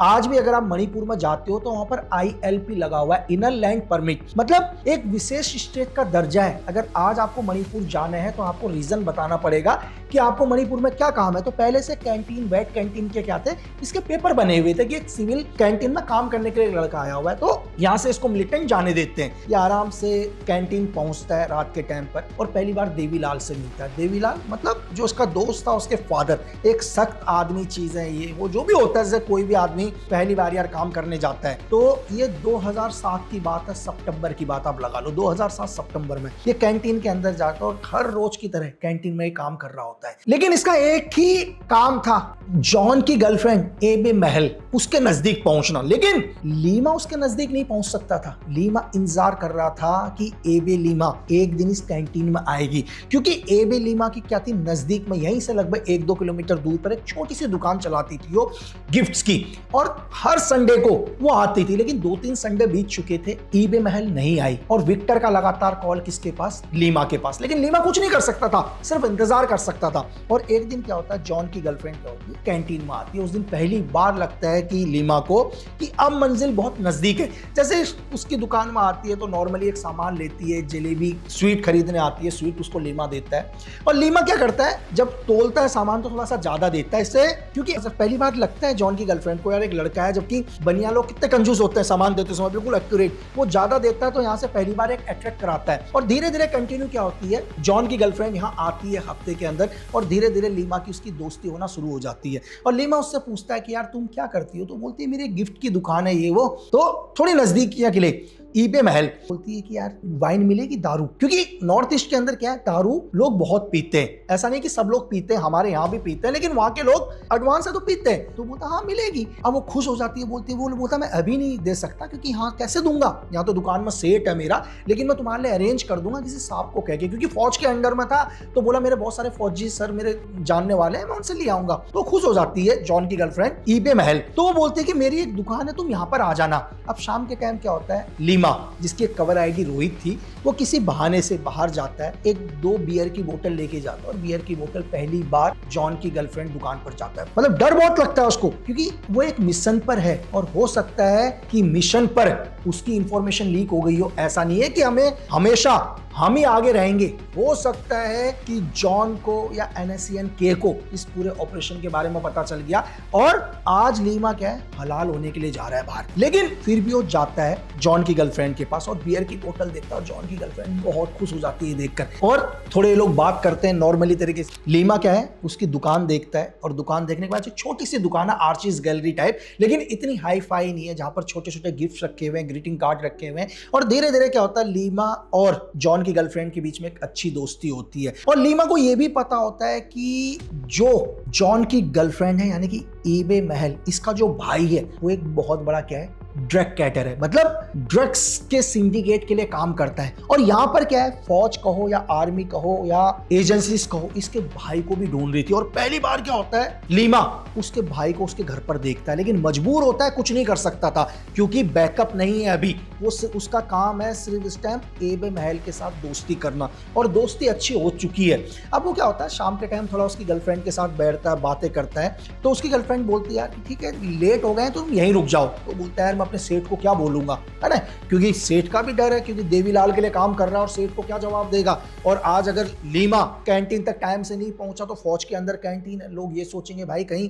आज भी अगर आप मणिपुर में जाते हो तो वहां पर ILP लगा हुआ है, इनर लैंड परमिट, मतलब एक विशेष स्टेट का दर्जा है। अगर आज आपको मणिपुर जाना है तो आपको रीजन बताना पड़ेगा कि आपको मणिपुर में क्या काम है। तो पहले से कैंटीन, वेट कैंटीन के क्या थे, इसके पेपर बने हुए थे कि एक सिविल कैंटीन में काम करने के लिए लड़का आया हुआ है, तो यहाँ से इसको मिलिटेंट जाने देते हैं। ये आराम से कैंटीन पहुंचता है रात के टाइम पर और पहली बार देवीलाल से मिलता है। देवीलाल मतलब जो उसका दोस्त था, उसके फादर, एक सख्त आदमी चीज है ये, वो जो भी होता है, जैसे कोई भी आदमी पहली बार यार काम करने जाता है। तो ये 2007 की बात है, सितंबर की बात आप लगा लो, 2007 सितंबर में ये कैंटीन के अंदर जाता है और हर रोज की तरह कैंटीन में काम कर रहा होता है। लेकिन इसका एक ही काम था, जॉन की गर्लफ्रेंड एबे महल, उसके नजदीक पहुंचना। लेकिन लीमा उसके नजदीक नहीं पहुंच सकता था। लीमा इंतजार कर रहा था कि एबे लीमा एक दिन इस कैंटीन में आएगी, क्योंकि एबे लीमा की क्या थी, नजदीक में यहीं से लगभग 1-2 किलोमीटर दूर पर एक छोटी सी दुकान चलाती थी वो गिफ्ट्स की, और हर संडे को वो आती थी। लेकिन 2-3 संडे बीत चुके थे, एबे महल नहीं आई और विक्टर का लगातार कॉल किसके पास, लीमा के पास। लेकिन लीमा कुछ नहीं कर सकता था, सिर्फ इंतजार कर सकता था। और एक दिन क्या होता है, जॉन की गर्लफ्रेंड क्या होती है, कैंटीन में आती है। उस दिन पहली बार लगता है कि लीमा को कि अब मंजिल बहुत नजदीक है। जैसे उसकी दुकान में आती है तो नॉर्मली एक सामान लेती है, जलेबी स्वीट खरीदने आती है, स्वीट उसको लीमा देता है। और लीमा क्या करता है, जब तोलता है सामान तो थोड़ा सा ज्यादा देता है इससे, क्योंकि पहली बार लगता है जॉन की गर्लफ्रेंड को यार एक लड़का है, जबकि बनिया लोग कितने कंजूस होते हैं सामान देते समय, बिल्कुल एक्यूरेट, वो ज्यादा देता है। तो यहाँ से पहली बार एक अट्रैक्ट कराता है और धीरे धीरे कंटिन्यू क्या होती है, जॉन की गर्लफ्रेंड यहाँ आती है हफ्ते के अंदर और धीरे धीरे लीमा की उसकी दोस्ती होना शुरू हो जाती है। और लीमा उससे पूछता है कि यार तुम क्या करती हो, तो बोलती है मेरी गिफ्ट की दुकान है ये वो। तो थोड़ी नजदीकियां के लिए ईबे महल बोलती है कि यार वाइन मिलेगी, दारू, क्योंकि नॉर्थ ईस्ट के अंदर क्या है, दारू लोग बहुत पीते हैं। ऐसा नहीं कि सब लोग पीते हैं, हमारे यहाँ भी पीते हैं, लेकिन वहां के लोग एडवांस है तो पीते हैं। तो बोलता हाँ मिलेगी। अब वो खुश हो जाती है, बोलती है, वो बोलता मैं अभी नहीं दे सकता, क्योंकि हाँ कैसे दूंगा, यहाँ तो दुकान में सेट है मेरा, लेकिन मैं तुम्हारे लिए अरेंज कर दूंगा किसी साहब को कह के, क्योंकि फौज के अंडर में था। तो बोला मेरे बहुत सारे फौजी सर मेरे जानने वाले हैं, मैं उनसे ले आऊंगा। तो खुश हो जाती है जॉन की गर्लफ्रेंड ईबे महल। तो वो बोलती है कि मेरी एक दुकान है, तुम यहाँ पर आ जाना। अब शाम के टाइम क्या होता है, लीमा जिसकी कवर आईडी रोहित थी, वो किसी बहाने से बाहर जाता है, 1-2 बियर की बोतल लेके जाता है और बियर की बोतल पहली बार जॉन की गर्लफ्रेंड दुकान पर जाता है। मतलब डर बहुत लगता है उसको, क्योंकि वो एक मिशन पर है और हो सकता है कि मिशन पर उसकी इंफॉर्मेशन लीक हो गई हो। ऐसा नहीं है कि हमें हमेशा हम ही आगे रहेंगे, हो सकता है कि जॉन को या NSCN के को इस पूरे ऑपरेशन के बारे में पता चल गया और आज लीमा क्या है, हलाल होने के लिए जा रहा है बाहर। लेकिन फिर भी वो जाता है जॉन की गर्लफ्रेंड के पास और बियर की बोतल देखता है और जॉन की गर्लफ्रेंड बहुत खुश हो जाती है देखकर, और थोड़े लोग बात करते हैं नॉर्मली तरीके से। लीमा क्या है, उसकी दुकान देखता है और दुकान देखने के बाद छोटी सी दुकान है, आर्चिस गैलरी टाइप, लेकिन इतनी हाई फाई नहीं है, जहां पर छोटे छोटे गिफ्ट रखे हुए हैं, ग्रीटिंग कार्ड रखे हुए हैं। और धीरे धीरे क्या होता है, लीमा और जॉन की गर्लफ्रेंड के बीच में एक अच्छी दोस्ती होती है। और लीमा को यह भी पता होता है कि जो जॉन की गर्लफ्रेंड है यानी कि ईबे महल, इसका जो भाई है वो एक बहुत बड़ा क्या है, ड्रग कैटर है, मतलब ड्रग्स के सिंडिकेट के लिए काम करता है। और यहाँ पर क्या है, फौज कहो या आर्मी कहो या एजेंसीज कहो, इसके भाई को भी ढूंढ रही थी। और पहली बार क्या होता है, लीमा उसके भाई को उसके घर पर देखता है, लेकिन मजबूर होता है, कुछ नहीं कर सकता था क्योंकि बैकअप नहीं है अभी। वो उसका काम है सिर्फ इस टाइम एबे महल के साथ दोस्ती करना, और दोस्ती अच्छी हो चुकी है। अब वो क्या होता है, शाम के टाइम थोड़ा उसकी गर्लफ्रेंड के साथ बैठता है, बातें करता है। तो उसकी गर्लफ्रेंड बोलती है यार ठीक है लेट हो गए तुम यहीं रुक जाओ। तो बोलता है मैं अपने सेठ को क्या बोलूंगा, है ना, क्योंकि सेठ का भी डर है, क्योंकि देवीलाल के लिए काम कर रहा है और सेठ को क्या जवाब देगा। और आज अगर लीमा कैंटीन तक टाइम से नहीं पहुंचा तो फौज के अंदर कैंटीन है, लोग ये सोचेंगे भाई कहीं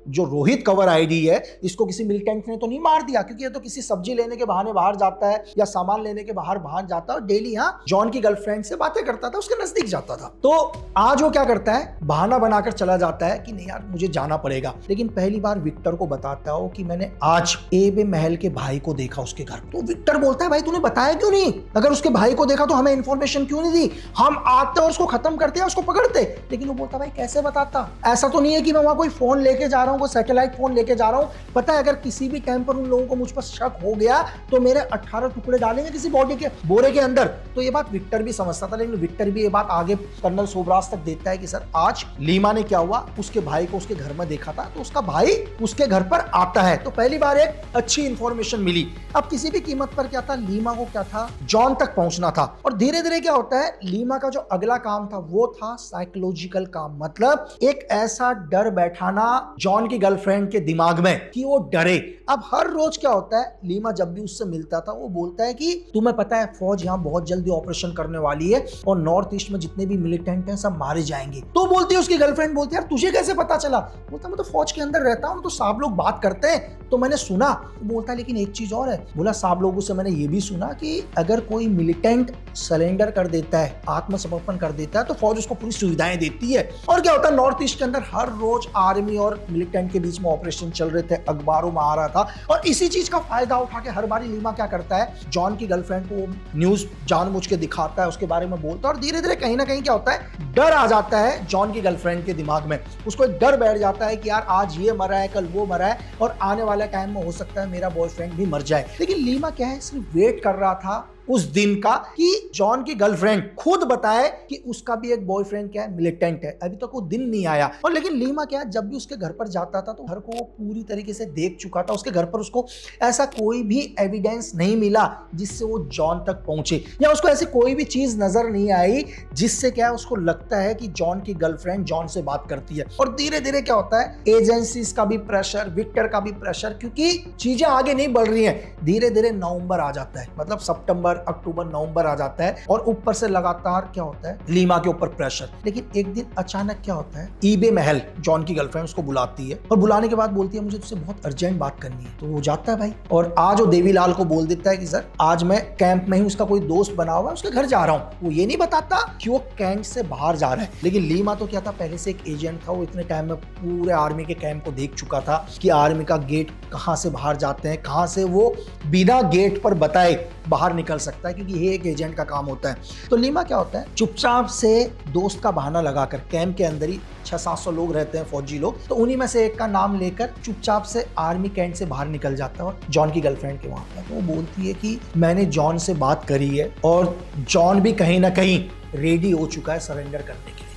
जो रोहित कवर आईडी है इसको किसी मिलिटेंट ने तो नहीं मार दिया, क्योंकि ये तो किसी सब्जी लेने के बहाने बाहर जाता है या सामान लेने के बाहर जाता है और डेली यहाँ जॉन की गर्लफ्रेंड से बातें करता था, उसके नजदीक जाता था। तो आज वो क्या करता है, बहाना बनाकर चला जाता है कि नहीं यार मुझे जाना पड़ेगा। लेकिन पहली बार विक्टर को बताता हो कि मैंने आज एबे महल के भाई को देखा उसके घर। तो विक्टर बोलता है भाई तूने बताया क्यों नहीं, अगर उसके भाई को देखा तो हमें इंफॉर्मेशन क्यों नहीं दी, हम आते और उसको खत्म करते हैं, उसको पकड़ते। लेकिन वो बोलता भाई कैसे बताता, ऐसा तो नहीं है कि मैं वहां कोई फोन लेके जा रहा हूँ, कोई सैटेलाइट फोन लेके जा रहा हूँ। पता है अगर किसी भी टाइम पर उन लोगों को मुझ पर शक हो गया तो मेरे 18 टुकड़े डालेंगे किसी बॉडी के बोरे के अंदर। तो ये बात विक्टर भी समझता था, लेकिन विक्टर भी ये बात आगे कर्नल सोबराज तक देता है कि सर आज लीमा ने क्या हुआ, उसके भाई को उसके घर में देखा था, तो उसका भाई उसके घर पर आता है। तो पहली बार एक अच्छी इंफॉर्मेशन मिली। अब किसी भी कीमत पर क्या था, लीमा को क्या था, जॉन तक पहुंचना था। और धीरे धीरे क्या होता है, लीमा का जो अगला काम था वो था साइकोलॉजिकल काम, मतलब एक ऐसा डर बैठाना जॉन की गर्लफ्रेंड के दिमाग में कि वो डरे। अब हर रोज क्या होता है, लीमा जब भी उससे मिलता था वो बोलता है कि तुम्हें पता है फौज यहाँ बहुत जल्दी ऑपरेशन करने वाली है और नॉर्थ ईस्ट में जितने भी मिलिटेंट हैं सब मारे जाएंगे। तो बोलती है उसकी गर्लफ्रेंड, बोलती है यार तुझे कैसे पता चला? बोलता मैं तो फौज के अंदर रहता हूँ, तो साहब लोग बात करते हैं तो मैंने सुना। बोलता है लेकिन एक चीज और है, बोला साहब लोगों से मैंने ये भी सुना कि अगर कोई मिलिटेंट सरेंडर कर देता है, आत्मसमर्पण कर देता है, तो फौज उसको पूरी सुविधाएं देती है। और क्या होता है, नॉर्थ ईस्ट के अंदर हर रोज आर्मी और मिलिटेंट के बीच में ऑपरेशन चल रहे थे, अखबारों में आ रहा था। और इसी चीज का फायदा उठा के हर बारी लीमा क्या करता है, जॉन की गर्लफ्रेंड को न्यूज जानबूझ के दिखाता है, उसके बारे में बोलता है। और धीरे धीरे कहीं ना कहीं क्या होता है, डर आ जाता है जॉन की गर्लफ्रेंड के दिमाग में। उसको एक डर बैठ जाता है कि यार आज ये मरा है, कल वो मरा है, और आने वाले टाइम में हो सकता है मेरा बॉयफ्रेंड भी मर जाए। लेकिन लीमा क्या है, सिर्फ वेट कर रहा था उस दिन का कि जॉन की गर्लफ्रेंड खुद बताए कि उसका भी एक बॉयफ्रेंड क्या है, मिलिटेंट है। अभी तक वो दिन नहीं आया। और लेकिन लीमा क्या है, जब भी उसके घर पर जाता था तो घर को वो पूरी तरीके से देख चुका था। उसके घर पर उसको ऐसा कोई भी एविडेंस नहीं मिला जिससे वो जॉन तक पहुंचे, या उसको ऐसी कोई भी चीज नजर नहीं आई जिससे क्या है उसको लगता है कि जॉन की गर्लफ्रेंड जॉन से बात करती है। और धीरे धीरे क्या होता है, एजेंसीज का भी प्रेशर, विक्टर का भी प्रेशर, क्योंकि चीजें आगे नहीं बढ़ रही हैं। धीरे धीरे नवंबर आ जाता है, मतलब सितंबर, अक्टूबर, नवंबर आ जाता है, और ऊपर से लगातार क्या होता है, लीमा के ऊपर प्रेशर। लेकिन एक दिन अचानक क्या होता है, ईबे महल जॉन की गर्लफ्रेंड उसको बुलाती है, और बुलाने के बाद बोलती है मुझे तुझसे बहुत अर्जेंट बात करनी है। तो वो जाता है भाई, और आज वो देवीलाल को बोल देता है कि सर आज मैं कैंप में ही उसका कोई दोस्त बना हुआ है, उसके घर जा रहा हूँ। वो ये नहीं बताता कि वो कैंप से बाहर जा रहा है। लेकिन लीमा तो क्या था, पहले से एक एजेंट था, वो इतने टाइम में पूरे आर्मी के कैंप को देख चुका था कि आर्मी का गेट कहाँ से बाहर जाते हैं, कहाँ से वो बिना गेट पर बताए बाहर निकल सकता है, क्योंकि ये एक एजेंट का काम होता है। तो लीमा क्या होता है, चुपचाप से दोस्त का बहाना लगाकर, कैंप के अंदर ही 600-700 लोग रहते हैं, फौजी लोग, तो उन्हीं में से एक का नाम लेकर चुपचाप से आर्मी कैंप से बाहर निकल जाता है और जॉन की गर्लफ्रेंड के वहां पर। तो वो बोलती है कि मैंने जॉन से बात करी है और जॉन भी कहीं ना कहीं रेडी हो चुका है सरेंडर करने के लिए।